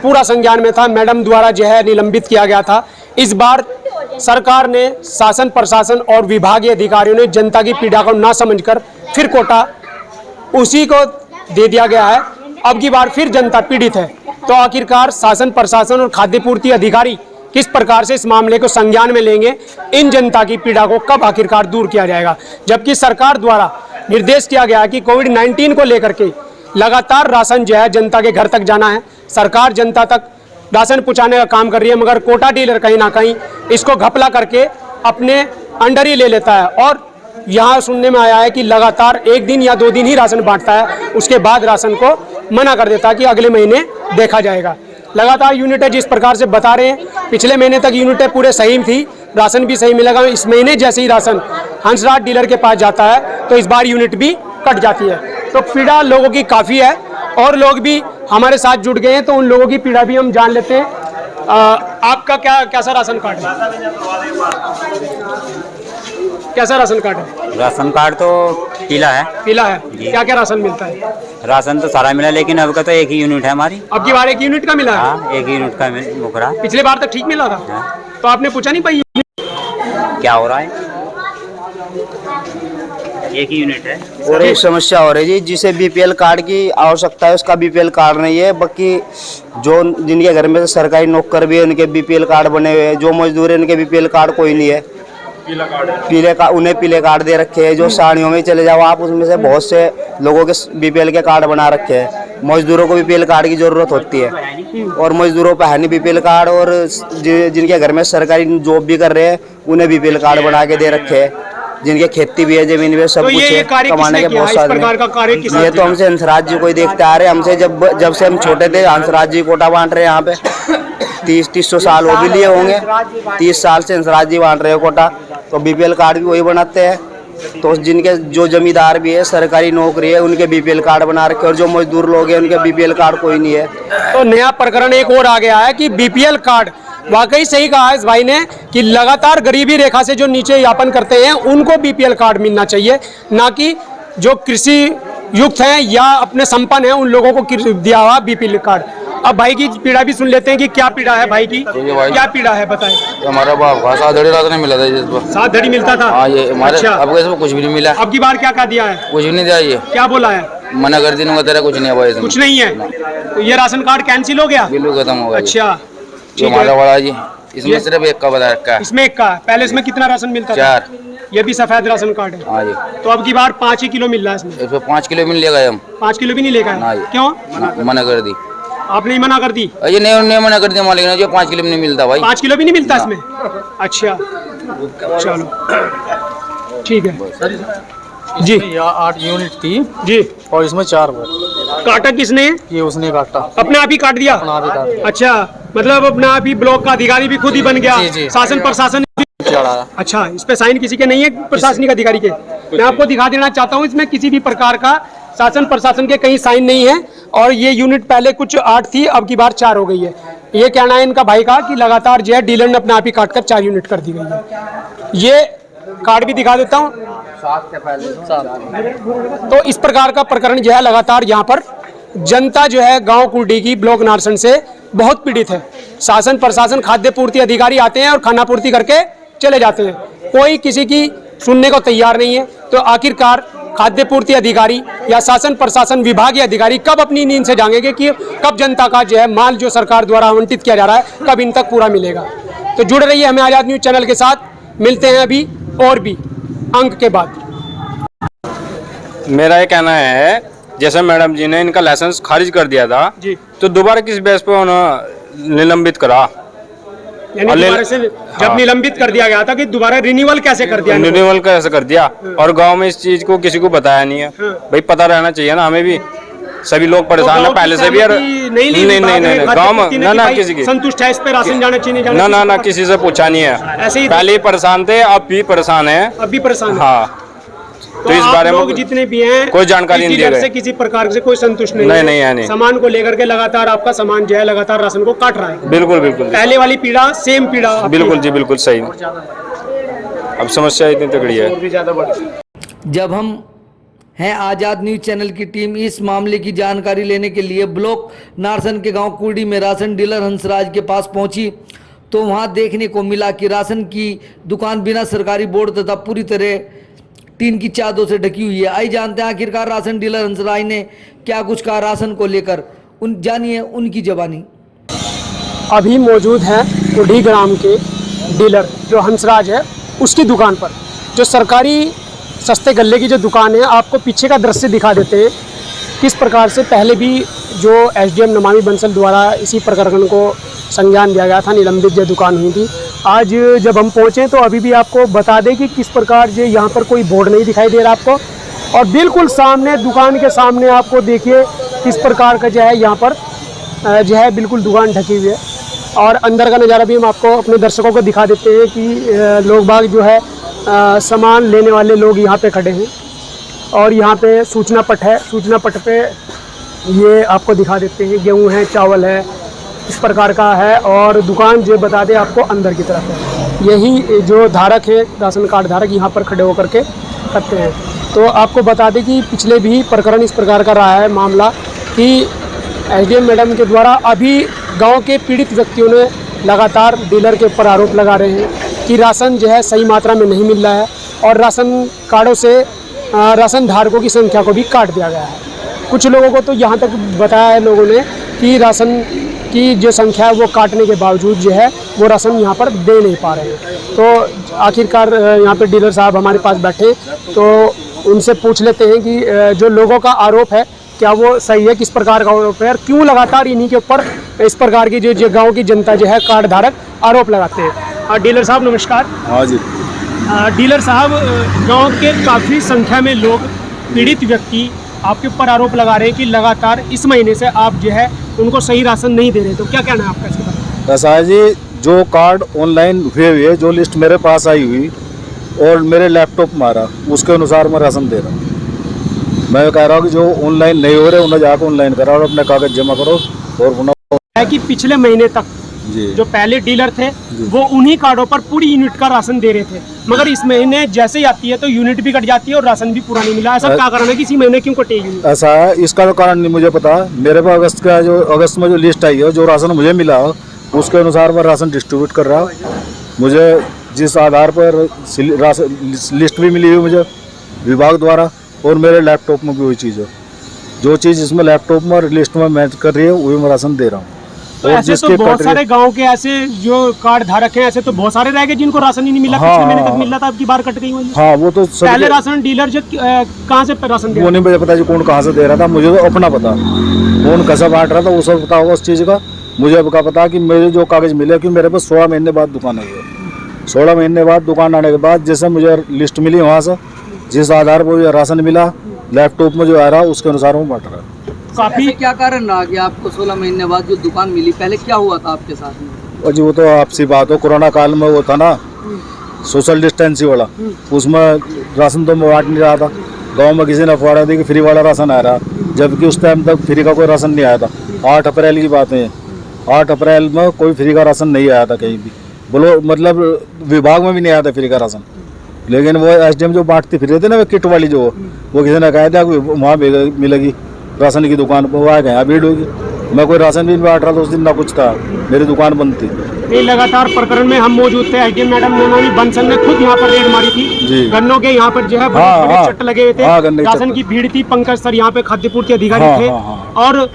पूरा संज्ञान में था, मैडम द्वारा जो है निलंबित किया गया था। इस बार सरकार ने, शासन प्रशासन और विभागीय अधिकारियों ने जनता की पीड़ा को ना समझकर फिर कोटा उसी को दे दिया गया है। अब की बार फिर जनता पीड़ित है, तो आखिरकार शासन प्रशासन और खाद्य पूर्ति अधिकारी किस प्रकार से इस मामले को संज्ञान में लेंगे, इन जनता की पीड़ा को कब आखिरकार दूर किया जाएगा। जबकि सरकार द्वारा निर्देश किया गया है कि कोविड-19 को लेकर के लगातार राशन जो है जनता के घर तक जाना है। सरकार जनता तक राशन पहुंचाने का काम कर रही है, मगर कोटा डीलर कहीं ना कहीं इसको घपला करके अपने अंडर ही ले लेता है। और यहाँ सुनने में आया है कि लगातार 1 दिन या 2 दिन ही राशन बांटता है, उसके बाद राशन को मना कर देता है कि अगले महीने देखा जाएगा। लगातार यूनिटें जिस प्रकार से बता रहे हैं, पिछले महीने तक यूनिटें पूरे सही थी, राशन भी सही मिलेगा। इस महीने जैसे ही राशन हंसराज डीलर के पास जाता है तो इस बार यूनिट भी कट जाती है। तो पीड़ा लोगों की काफ़ी है और लोग भी हमारे साथ जुड़ गए हैं, तो उन लोगों की पीड़ा भी हम जान लेते हैं। आपका कैसा राशन कार्ड है? कैसा राशन कार्ड है? राशन कार्ड तो पीला है। पीला है। क्या क्या राशन मिलता है? राशन तो सारा मिला, लेकिन अब का तो 1 ही यूनिट है हमारी। अब की बार 1 यूनिट का मिला है? हाँ 1 यूनिट का मुकरा। पिछले बार तक ठीक मिला था? हाँ। तो आपने पूछा नहीं पाई क्या हो रहा है? 1 ही यूनिट है। और एक समस्या हो रही है जी, जिसे बीपीएल कार्ड की आवश्यकता है उसका बीपीएल कार्ड नहीं है। बाकी जो जिनके घर में सरकारी नौकर भी है उनके बीपीएल कार्ड बने हुए हैं, जो मजदूर है उनके बीपीएल कार्ड कोई नहीं है। उन्हें पीले कार्ड दे रखे हैं। जो साड़ियों में चले जाओ आप, उसमें से बहुत से लोगों के बीपीएल के कार्ड बना रखे हैं। मजदूरों को बीपीएल कार्ड की जरूरत होती है और मजदूरों पर है नहीं बीपीएल कार्ड। और जिनके घर में सरकारी जॉब भी कर रहे हैं उन्हें बीपीएल कार्ड बना के दे रखे हैं। जिनके खेती भी है, जमीन भी है, सब कुछ है, कमाने के बहुत साधन। ये तो हमसे हंसराज जी को ही देखते आ रहे हैं। हमसे जब से हम छोटे थे हंसराज जी कोटा बांट रहे हैं यहाँ पे। 30-300 साल वो भी लिए होंगे। 30 साल से हंसराज जी बांट रहे हैं कोटा। तो बीपीएल कार्ड भी वही बनाते हैं तो जिनके जो जमींदार भी है, सरकारी नौकरी है, उनके बीपीएल कार्ड बना रखे, और जो मजदूर लोग हैं उनके बीपीएल कार्ड कोई नहीं है। तो नया प्रकरण एक और आ गया है कि बीपीएल कार्ड, वाकई सही कहा इस भाई ने कि लगातार गरीबी रेखा से जो नीचे यापन करते हैं उनको बीपीएल कार्ड मिलना चाहिए, ना कि जो कृषि युक्त हैं या अपने संपन्न हैं उन लोगों को दिया हुआ बीपीएल कार्ड। अब भाई की पीड़ा भी सुन लेते हैं कि क्या पीड़ा है भाई की, क्या पीड़ा है बताएं। हमारा बाप का 7 धड़ी राशन मिला था, 7 धड़ी मिलता था। हाँ, ये हमारे अच्छा। अब कैसे कुछ भी नहीं मिला। अब की बार क्या दिया है? कुछ भी नहीं दिया। ये क्या बोला है? मना कर दूंगा तेरा कुछ नहीं है, कुछ नहीं है। तो ये राशन कार्ड कैंसिल हो गया, बिल्कुल खत्म हो गया। अच्छा, हमारा बड़ा जी इसमें सिर्फ एक का बता रखा है। इसमें एक का, पहले इसमें कितना राशन मिलता था? 4। ये भी सफेद राशन कार्ड है। हाँ जी। तो अब की बार 5 ही किलो मिल रहा है इसमें। इसमें 5 किलो मिल लेगा, हम 5 किलो भी नहीं लेगा है। क्यों मना कर दी? आपने ही मना कर दी? ये नहीं मना कर दिया मालिक ने, जो 5 किलो में नहीं मिलता भाई। 5 किलो भी नहीं मिलता इसमें? अच्छा, चलो ठीक है जी। यहाँ 8 यूनिट थी जी, और इसमें 4 हुए। काटा किसने? ये उसने काटा, अपने आप ही काट दिया। अपना भी काट। अच्छा, मतलब अपने आप ही ब्लॉक का अधिकारी भी खुद ही बन गया। जी, जी। शासन प्रशासन चढ़ाया। अच्छा, इस पे साइन किसी के नहीं है, प्रशासनिक अधिकारी के? मैं आपको दिखा देना चाहता हूँ, इसमें किसी भी प्रकार का शासन प्रशासन के कहीं साइन नहीं है। और ये यूनिट पहले कुछ 8 थी, अब की बार 4 हो गई है। ये कहना है इनका भाई का कि लगातार जो है डीलर ने अपने आप ही काट कर 4 यूनिट कर दी गई है। ये कार्ड भी दिखा देता हूँ। तो इस प्रकार का प्रकरण जो है लगातार यहाँ पर जनता जो है गांव कुर्डी की ब्लॉक नारसन से बहुत पीड़ित है। शासन प्रशासन खाद्य पूर्ति अधिकारी आते हैं और खाना पूर्ति करके चले जाते हैं, कोई किसी की सुनने को तैयार नहीं है। तो आखिरकार खाद्य पूर्ति अधिकारी या शासन प्रशासन विभागीय अधिकारी कब अपनी नींद से जागेंगे कि कब जनता का जो है माल जो सरकार द्वारा आवंटित किया जा रहा है कब इन तक पूरा मिलेगा। तो जुड़े रहिए हमें आजाद न्यूज चैनल के साथ, मिलते हैं अभी और भी अंक के बाद। मेरा ये कहना है, जैसे मैडम जी ने इनका लाइसेंस खारिज कर दिया था जी, तो दोबारा किस बेस पे उन्होंने निलंबित करा? यानी दोबारा से जब निलंबित कर दिया गया था कि दोबारा रिन्यूअल कैसे कर दिया? रिन्यूअल कैसे कर दिया? और गांव में इस चीज को किसी को बताया नहीं है। भाई पता रहना चाहिए ना हमें भी, सभी लोग परेशान है पहले से भी। और नहीं गाँव में ना किसी की संतुष्ट है इस पे राशन जाना चाहिए ना किसी से पूछा नहीं है। ऐसे ही पहले ही परेशान थे, अब भी परेशान है। अब भी परेशान? हाँ। तो इस बारे में जितने भी हैं कोई जानकारी नहीं दी गई से, किसी प्रकार से कोई संतुष्ट नहीं है। सामान को लेकर के लगातार आपका सामान जो है लगातार राशन को काट रहा है। बिल्कुल बिल्कुल, पहले वाली पीड़ा सेम पीड़ा। बिल्कुल जी, बिल्कुल सही। अब समस्या इतनी तगड़ी है। जब हम हैं आज़ाद न्यूज चैनल की टीम इस मामले की जानकारी लेने के लिए ब्लॉक नारसन के गांव कुर्डी में राशन डीलर हंसराज के पास पहुंची, तो वहां देखने को मिला कि राशन की दुकान बिना सरकारी बोर्ड तथा पूरी तरह टीन की चादरों से ढकी हुई है। आई जानते हैं आखिरकार राशन डीलर हंसराज ने क्या कुछ कहा राशन को लेकर, जानिए उनकी जबानी। अभी मौजूद है कुर्डी ग्राम के डीलर जो हंसराज है उसकी दुकान पर, जो सरकारी सस्ते गल्ले की जो दुकान है। आपको पीछे का दृश्य दिखा देते हैं किस प्रकार से पहले भी जो एसडीएम नमामि बंसल द्वारा इसी प्रकरण को संज्ञान दिया गया था, निलंबित जो दुकान हुई थी। आज जब हम पहुँचे तो अभी भी आपको बता दें कि किस प्रकार जो यहाँ पर कोई बोर्ड नहीं दिखाई दे रहा आपको, और बिल्कुल सामने दुकान के सामने आपको देखिए किस प्रकार का जो है यहाँ पर जो है बिल्कुल दुकान ढकी हुई है। और अंदर का नज़ारा भी हम आपको अपने दर्शकों को दिखा देते हैं कि लोग बाग जो है सामान लेने वाले लोग यहाँ पे खड़े हैं। और यहाँ पे सूचना पट है, सूचना पट पे ये आपको दिखा देते हैं गेहूँ है, चावल है, इस प्रकार का है। और दुकान जो बता दें आपको अंदर की तरफ है। यही जो धारक है, राशन कार्ड धारक, यहाँ पर खड़े होकर के करते हैं। तो आपको बता दें कि पिछले भी प्रकरण इस प्रकार का रहा है मामला कि एसडीएम मैडम के द्वारा अभी गांव के पीड़ित व्यक्तियों ने लगातार डीलर के ऊपर आरोप लगा रहे हैं कि राशन जो है सही मात्रा में नहीं मिल रहा है, और राशन कार्डों से राशन धारकों की संख्या को भी काट दिया गया है। कुछ लोगों को तो यहाँ तक बताया है लोगों ने कि राशन की जो संख्या है वो काटने के बावजूद जो है वो राशन यहाँ पर दे नहीं पा रहे हैं। तो आखिरकार यहाँ पे डीलर साहब हमारे पास बैठे, तो उनसे पूछ लेते हैं कि जो लोगों का आरोप है क्या वो सही है, किस प्रकार का आरोप है, और क्यों लगातार इन्हीं के ऊपर इस प्रकार की जो गाँव की जनता जो है कार्ड धारक आरोप लगाते हैं। डीलर साहब नमस्कार। हाँ जी। डीलर साहब, गांव के काफ़ी संख्या में लोग पीड़ित व्यक्ति आपके ऊपर आरोप लगा रहे हैं कि लगातार इस महीने से आप जो है उनको सही राशन नहीं दे रहे, तो क्या कहना है आपका इसके बारे में? ऐसा है जी, जो कार्ड ऑनलाइन हुए हुए जो लिस्ट मेरे पास आई हुई और मेरे लैपटॉप मारा, उसके अनुसार मैं राशन दे रहा हूँ। मैं कह रहा हूँ कि जो ऑनलाइन नहीं हो रहे उन्हें जाकर ऑनलाइन कराओ और अपने कागज जमा करो और है कि पिछले महीने तक जी जो पहले डीलर थे वो उन्हीं कार्डों पर पूरी यूनिट का राशन दे रहे थे, मगर इस महीने जैसे ही आती है तो यूनिट भी कट जाती है और राशन भी पूरा नहीं मिला। ऐसा क्या कारण है कि इसी महीने क्यों कटे यूनिट? ऐसा है, इसका तो कारण नहीं मुझे पता। मेरे पास अगस्त में जो लिस्ट आई है, जो राशन मुझे मिला उसके अनुसार मैं राशन डिस्ट्रीब्यूट कर रहा हूँ। मुझे जिस आधार पर लिस्ट भी मिली हुई मुझे विभाग द्वारा, और मेरे लैपटॉप में भी वही चीज़ है। जो चीज़ इसमें लैपटॉप में और लिस्ट में मैच कर रही है वही मैं राशन दे रहा हूँ। तो ऐसे तो बहुत सारे गांव के ऐसे जो कार्ड धारक हैं, ऐसे तो बहुत सारे रह गए जिनको राशन ही नहीं मिला। पिछले महीने तक मिल रहा था, अब की बार कट गई वजह। हाँ, वो तो पहले राशन डीलर जो कहाँ से राशन दे रहा? वो नहीं मुझे पता जी कौन कहाँ से दे रहा था, मुझे तो अपना पता। कौन कैसा बांट रहा था वो सब पता होगा उस चीज़ का। मुझे क्या पता कि मेरे जो कागज मिले, कि मेरे पास 16 महीने बाद दुकान आई है। 16 महीने बाद दुकान आने के बाद जैसे मुझे लिस्ट मिली वहाँ से, जिस आधार पर मुझे राशन मिला, लैपटॉप में जो आ रहा उसके अनुसार वो बांट रहा है। काफी क्या कारण रहा कि आपको 16 महीने बाद जो दुकान मिली? पहले क्या हुआ था आपके साथ में? और जी वो तो आपसी बात हो, कोरोना काल में वो था ना सोशल डिस्टेंसिंग वाला, उसमें राशन तो मैं बांट नहीं रहा था। गांव में किसी ने अफवाह दी कि फ्री वाला राशन आ रहा, जबकि उस टाइम तक फ्री का कोई राशन नहीं आया था। 8 अप्रैल की बात है, 8 अप्रैल में कोई फ्री का राशन नहीं आया था कहीं भी, बोलो मतलब विभाग में भी नहीं आया था फ्री का राशन। लेकिन वो SDM जो बांटती फिर रहे थे ना, वो किट वाली जो, वो किसी ने कहा था कि वहाँ मिलेगी राशन की दुकान पर, वो आ गए भीड़ होगी। मैं कोई राशन भी नहीं बांट रहा था उस दिन, ना कुछ था, मेरी दुकान बंद थी। ये लगातार प्रकरण में हम मौजूद थे। SDM मैडम नोनानी बंसल ने खुद यहाँ पर रेड मारी थी। गन्नों के यहाँ पर जो है बड़े चट्ट लगे हुए थे, राशन की भीड़ थी। पंकज सर यहाँ पे खाद्य पूर्ति अधिकारी थे, और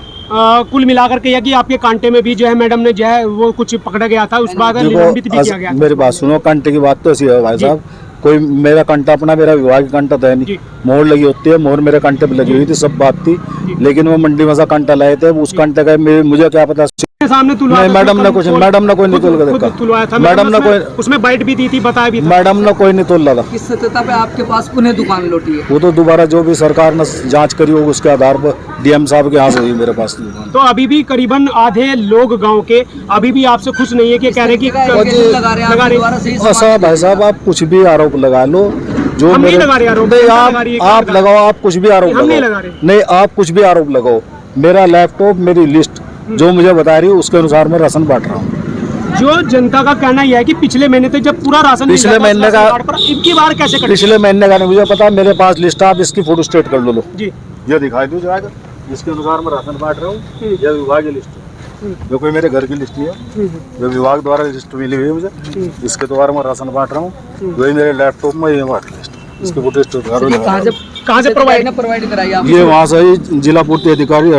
कुल मिलाकर के कि आपके कांटे में भी जो है मैडम ने जो है वो कुछ पकड़ा गया था, उस बाद निलंबित भी किया गया। मेरी बात सुनो, कांटे की बात तो ऐसी है भाई साहब, कोई मेरा कंटा अपना, मेरा विभाग की कंटा तो है नहीं। मोहर लगी होती है, मोहर मेरे कंटे पे लगी हुई थी, सब बात थी। लेकिन वो मंडी में सा कंटा लाए थे, उस कंटे का मुझे क्या पता। सामने नहीं, मैडम ने कुछ, मैडम ने कोई नहीं तोल के देखा, मैडम ने कोई उसमें बाइट भी दी थी, बताया भी था। मैडम ने कोई नहीं तोल रहा था। किस सत्यता पे आपके पास पुनः दुकान लौटी है? वो तो दोबारा जो भी सरकार ने जांच करी होगी उसके आधार पर DM साहब के यहाँ से हुई मेरे पास दुकान। तो अभी भी करीबन आधे लोग गांव के अभी भी आपसे खुश नहीं है कि कह रहे कि लगा रहे। ऐसा भाई साहब आप कुछ भी आरोप लगा लो, जो मेरे आप लगाओ, आप कुछ भी आरोप लगाओ, नहीं आप कुछ भी आरोप लगाओ। मेरा लैपटॉप, मेरी लिस्ट जो मुझे बता रही है उसके अनुसार मैं राशन बांट रहा हूँ। जो जनता का कहना यह है कि पिछले महीने तक जब पूरा राशन पिछले महीने का, इनकी बार कैसे कटे? पिछले महीने का नहीं मुझे पता, मेरे पास लिस्ट, आप इसकी फोटो स्टेट कर लो जी, ये दिखाई दो जाएगा, इसके अनुसार मैं राशन बांट रहा हूँ। यह विभाग की लिस्ट है, जो कोई मेरे घर की लिस्ट नहीं है, जो विभाग द्वारा लिस्ट मिली हुई है मुझे, इसके द्वारा मैं राशन बांट रहा हूँ। वही मेरे लैपटॉप में ये बांट लिस्ट, इसके फोटो स्टेट कहाँ से प्रोवाइड कराई आप? ये वहाँ से जिला पूर्ति अधिकारी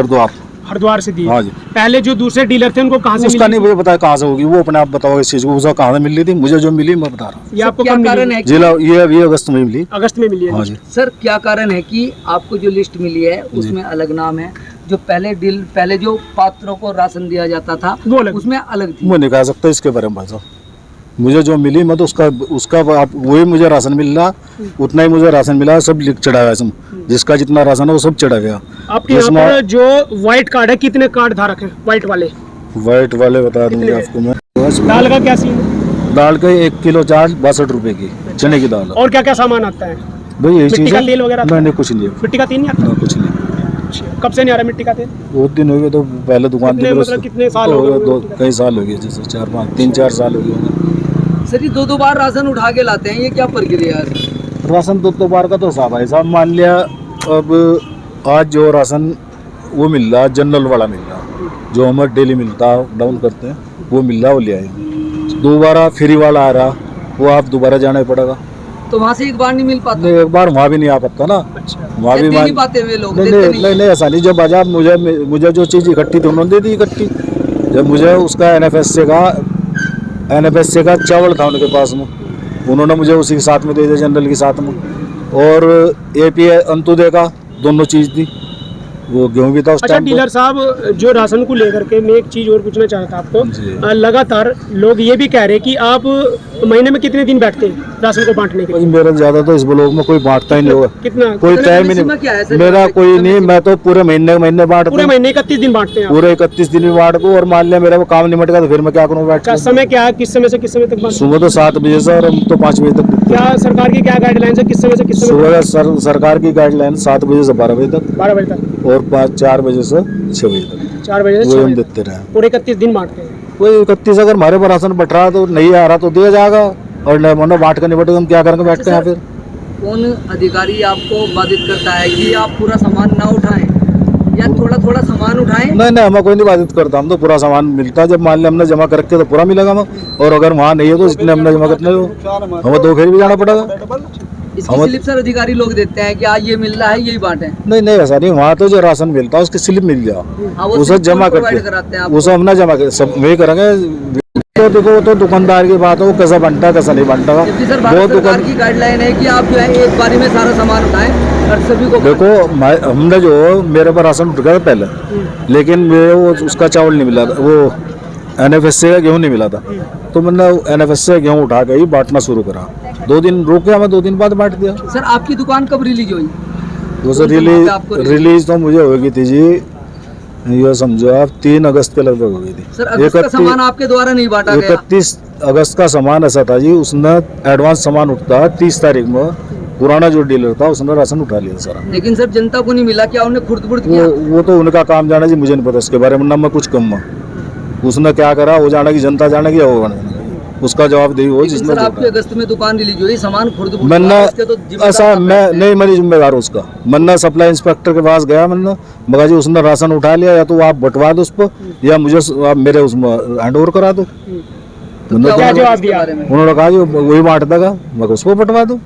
हरिद्वार से दी। हाँ जी। पहले जो दूसरे डीलर थे उनको कहाँ से उसका नहीं मुझे पता कहाँ से होगी, वो अपने आप बताओ इस चीज को, उसका कहाँ से मिल रही थी, मुझे जो मिली मैं बता रहा हूँ। ये आपको क्या कारण है? जिला ये अगस्त में मिली। अगस्त में मिली है। हाँ जी। सर क्या कारण है कि आपको जो लिस्ट मिली है उसमें अलग नाम है, जो पहले जो पात्रों को राशन दिया जाता था वो अलग, उसमें अलग थी? मैं नहीं कह सकता इसके बारे में भाई साहब, मुझे जो मिली मैं तो उसका वही मुझे राशन मिल रहा, उतना ही मुझे राशन मिला, सब लिख चढ़ा हुआ है, जिसका जितना राशन है वो सब चढ़ा गया। आपके यहाँ पर जो व्हाइट कार्ड है, कितने कार्ड धारक हैं व्हाइट वाले बता दूंगी आपको मैं। दाल का क्या सीन है? दाल का 1 किलो चार्ज 62 रुपए की, चने की दाल। और क्या क्या सामान आता है भाई? यही चीज है, तेल वगैरह? नहीं कुछ नहीं, मिट्टी का तेल नहीं आता? कुछ नहीं। कब से नहीं आ रहा मिट्टी का तेल? बहुत दिन हो गए, तो पहले दुकान मतलब कितने साल हो गए? कई साल हो गए, जैसे 3-4 साल हो गए। सर ये 2 बार राशन उठा के लाते हैं, ये क्या प्रक्रिया है? राशन 2 बार का तो साहब है साहब, मान लिया अब आज जो राशन वो मिल रहा, जनरल वाला मिल रहा, जो हमें डेली मिलता डाउन करते हैं वो मिल रहा, वो ले आए। दोबारा फ्री वाला आ रहा, वो आप दोबारा जाना ही पड़ेगा। तो वहाँ से एक बार नहीं मिल पाता? नहीं, एक बार वहाँ भी नहीं आ पाता ना। वहाँ भी नहीं पाते वे लोग? नहीं ऐसा नहीं, जब आजाद मुझे जो चीज़ इकट्ठी थी उन्होंने दे दी इकट्ठी। जब मुझे उसका NFSA का चावल था उनके पास में, उन्होंने मुझे उसी के साथ में दे दिया, जनरल के साथ में, और AP अंत्योदय का दोनों चीज़ थी, वो गेहूं भी था उस टाइम। डीलर साहब जो राशन को लेकर के मैं एक चीज़ और पूछना चाहता था आपको, लगातार लोग ये भी कह रहे कि आप तो महीने में कितने दिन बैठते हैं राशन को बांटने के लिए? मेरा ज्यादा तो इस ब्लॉक में कोई बांटता ही नहीं होगा, कितना कोई टाइम ही नहीं मेरा कोई नहीं। मैं तो पूरे महीने बांटता पूरे हूँ, महीने 31 दिन बांटते हैं आप? पूरे 31 दिन में बांट को। और मान लिया मेरा वो काम निमट गया तो फिर मैं क्या करूँ बैठ अच्छा, समय क्या है, किस समय से किस समय तक बांटते हैं? सुबह तो 7 बजे से और हम तो 5 बजे तक। क्या सरकार की क्या गाइडलाइंस है, किस समय से किस समय? सुबह सरकार की गाइडलाइन 7 बजे से 12 बजे तक, 12 बजे तक, और 4 बजे से 6 बजे तक, 4 बजे से वो 6 हम बजे देते रहे। पूरे 31 दिन बांटते हैं? कोई 31 अगर हमारे पर राशन बट रहा तो नहीं आ रहा तो दिया जाएगा, और नहीं बांट कर नहीं बटे हम क्या करेंगे बैठ के यहाँ फिर। कौन अधिकारी आपको बाधित करता है कि आप पूरा सामान ना उठाएं या थोड़ा थोड़ा सामान उठाएं? नहीं हमें कोई नहीं बाधित करता, हम तो पूरा सामान मिलता है। जब मान लिया हमने जमा करके तो पूरा मिलेगा हमें, और अगर वहाँ नहीं है तो जितने हमने जमा करने हमें 2 फेर भी जाना पड़ेगा। इसकी स्लिप सर अधिकारी लोग देते हैं कि आज ये मिल रहा है यही बांटे? नहीं ऐसा नहीं, वहाँ तो जो राशन मिलता है उसकी स्लिप मिल जाओ, उसे जमा करके उसे हम ना जमा कर सब वही करेंगे। तो देखो वो तो दुकानदार की बात है, वो कैसा बनता है कैसा नहीं बनता। वो दुकान की गाइडलाइन है कि आप जो है एक बारी में सारा सामान उठाएं और सभी को। देखो हमने जो मेरे पर राशन उठ गया पहले, लेकिन मेरे वो उसका चावल नहीं मिला था, वो NFSA का गेहूँ नहीं मिला था, तो मैंने NFSA गेहूँ उठा के ही बांटना शुरू करा। 2 दिन रुक गया, मैं 2 दिन बाद बांट दिया। सर आपकी दुकान कब रिलीज हुई? वो सर रिलीज तो मुझे हो गई थी जी, ये समझो आप 3 अगस्त के लगभग हो गई थी। सर अगस्त का सामान आपके द्वारा नहीं बांटा गया? 31 अगस्त का सामान ऐसा था जी, उसने एडवांस सामान उठता 30 तारीख में, पुराना जो डीलर था उसने राशन उठा लिया सारा। लेकिन सर जनता को नहीं मिला, क्या उन्हें खुर्द-बुर्द किया? वो तो उनका काम जाना जी, मुझे नहीं पता उसके बारे में, ना मैं कुछ कम। उसने क्या करा वो जाना की जनता जाने की, वो उसका जवाब दे वो जिसने। सर आपकी अगस्त में दुकान रिलीज हुई, सामान खुर्द-बुर्द मैंने ऐसा मैं मेरी जिम्मेदार उसका। मैंने सप्लाई इंस्पेक्टर के पास गया, मैंने मगर जी उसने राशन उठा लिया, या तो आप बंटवा दो उस पर या मुझे आप मेरे उसमें हैंड ओवर करा दो। क्या जवाब दिया? उन्होंने कहा जी वही बांट देगा, मगर उसको बंटवा दो,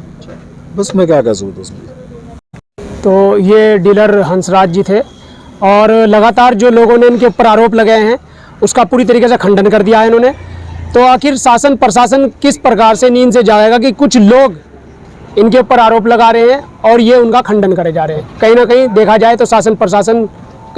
बस मैं क्या कह सकता उसमें। तो ये डीलर हंसराज जी थे, और लगातार जो लोगों ने इनके ऊपर आरोप लगाए हैं उसका पूरी तरीके से खंडन कर दिया है इन्होंने। तो आखिर शासन प्रशासन किस प्रकार से नींद से जाएगा कि कुछ लोग इनके ऊपर आरोप लगा रहे हैं और ये उनका खंडन करे जा रहे हैं? कहीं ना कहीं देखा जाए तो शासन प्रशासन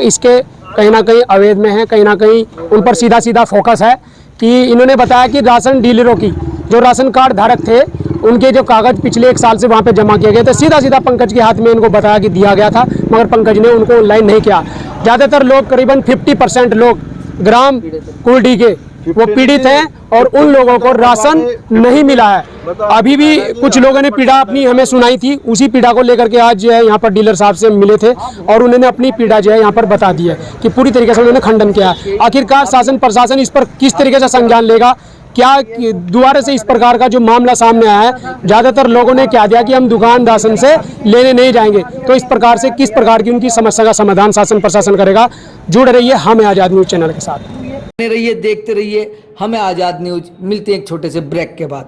इसके कहीं ना कहीं अवैध में है, कहीं ना कहीं उन पर सीधा सीधा फोकस है। कि इन्होंने बताया कि राशन डीलरों की जो राशन कार्ड धारक थे उनके जो कागज़ पिछले 1 साल से वहाँ पे जमा किए गए थे, सीधा सीधा पंकज के हाथ में इनको बताया कि दिया गया था, मगर पंकज ने उनको ऑनलाइन नहीं किया। ज़्यादातर लोग करीबन 50% लोग ग्राम कुर्डी के वो पीड़ित हैं और उन लोगों को राशन नहीं मिला है। अभी भी कुछ लोगों ने पीड़ा अपनी हमें सुनाई थी, उसी पीड़ा को लेकर के आज जो है यहाँ पर डीलर साहब से मिले थे और उन्होंने अपनी पीड़ा जो है यहाँ पर बता दी है कि पूरी तरीके से उन्होंने खंडन किया। आखिरकार शासन प्रशासन इस पर किस तरीके से संज्ञान लेगा? क्या दोबारा से इस प्रकार का जो मामला सामने आया है, ज़्यादातर लोगों ने क्या दिया कि हम दुकान राशन से लेने नहीं जाएंगे, तो इस प्रकार से किस प्रकार की उनकी समस्या का समाधान शासन प्रशासन करेगा? जुड़ रहिए हमें आज़ाद न्यूज़ चैनल के साथ, रहिए देखते रहिए हमें आज़ाद न्यूज़। मिलते हैं एक छोटे से ब्रेक के बाद।